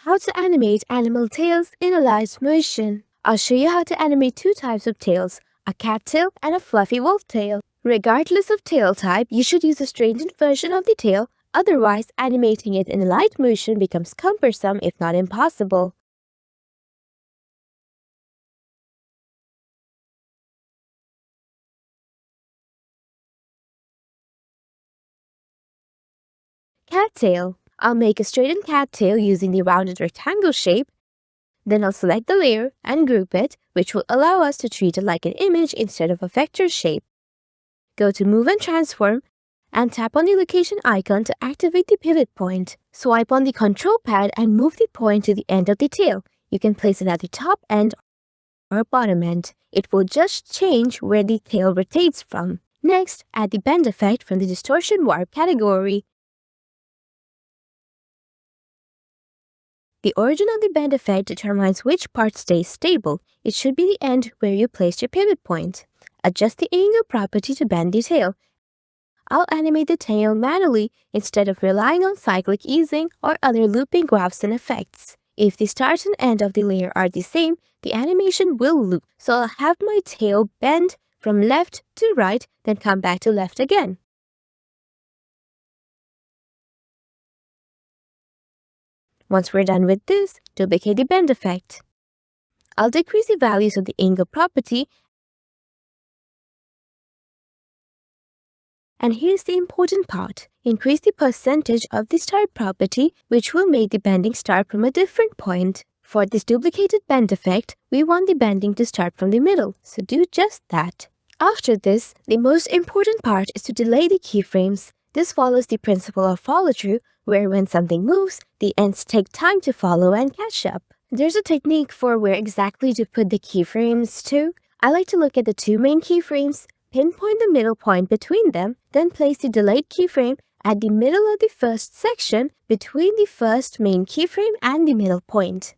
How to animate animal tails in Alight Motion. I'll show you how to animate two types of tails, a cat tail and a fluffy wolf tail. Regardless of tail type, you should use a straightened version of the tail, otherwise animating it in Alight Motion becomes cumbersome if not impossible. Cat tail. I'll make a straightened cat tail using the rounded rectangle shape. Then I'll select the layer and group it, which will allow us to treat it like an image instead of a vector shape. Go to Move and Transform and tap on the location icon to activate the pivot point. Swipe on the control pad and move the point to the end of the tail. You can place it at the top end or bottom end. It will just change where the tail rotates from. Next, add the bend effect from the distortion warp category. The origin of the bend effect determines which part stays stable. It should be the end where you placed your pivot point. Adjust the angle property to bend the tail. I'll animate the tail manually instead of relying on cyclic easing or other looping graphs and effects. If the start and end of the layer are the same, the animation will loop. So I'll have my tail bend from left to right, then come back to left again. Once we're done with this, duplicate the bend effect. I'll decrease the values of the angle property. And here's the important part. Increase the percentage of the start property, which will make the bending start from a different point. For this duplicated bend effect, we want the bending to start from the middle, so do just that. After this, the most important part is to delay the keyframes. This follows the principle of follow-through, where when something moves, the ends take time to follow and catch up. There's a technique for where exactly to put the keyframes to. I like to look at the two main keyframes, pinpoint the middle point between them, then place the delayed keyframe at the middle of the first section between the first main keyframe and the middle point.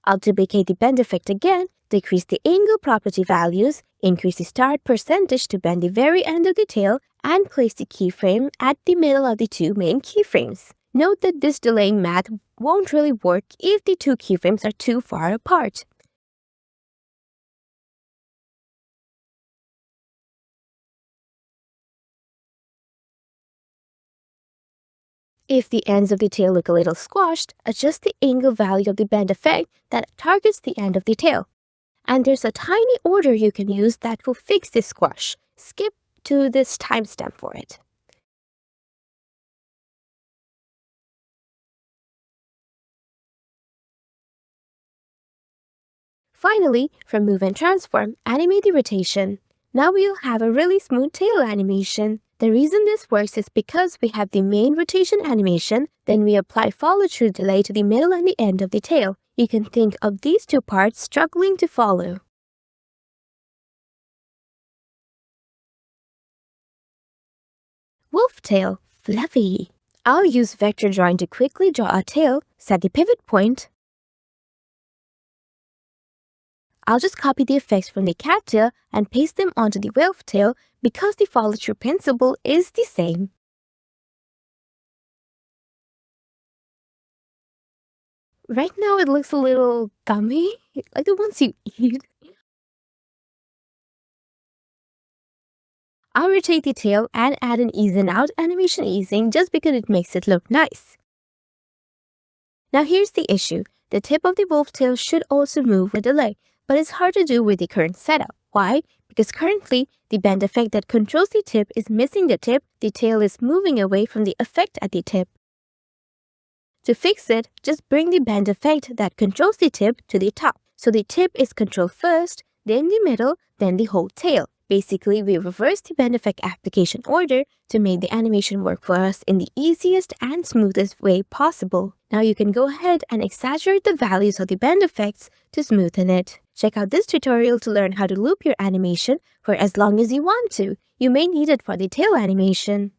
I'll duplicate the bend effect again, decrease the angle property values, increase the start percentage to bend the very end of the tail, and place the keyframe at the middle of the two main keyframes. Note that this delaying math won't really work if the two keyframes are too far apart. If the ends of the tail look a little squashed, adjust the angle value of the bend effect that targets the end of the tail. And there's a tiny order you can use that will fix this squash. Skip to this timestamp for it. Finally, from Move and Transform, animate the rotation. Now we'll have a really smooth tail animation. The reason this works is because we have the main rotation animation, then we apply follow-through delay to the middle and the end of the tail. You can think of these two parts struggling to follow. Wolf tail, fluffy. I'll use vector drawing to quickly draw a tail, set the pivot point. I'll just copy the effects from the cat tail and paste them onto the wolf tail because the follow-through principle is the same. Right now it looks a little gummy, like the ones you eat. I'll rotate the tail and add an ease and out animation easing just because it makes it look nice. Now here's the issue. The tip of the wolf tail should also move with delay, but it's hard to do with the current setup. Why? Because currently, the bend effect that controls the tip is missing the tip, the tail is moving away from the effect at the tip. To fix it, just bring the bend effect that controls the tip to the top. So the tip is controlled first, then the middle, then the whole tail. Basically, we reverse the bend effect application order to make the animation work for us in the easiest and smoothest way possible. Now you can go ahead and exaggerate the values of the bend effects to smoothen it. Check out this tutorial to learn how to loop your animation for as long as you want to. You may need it for the tail animation.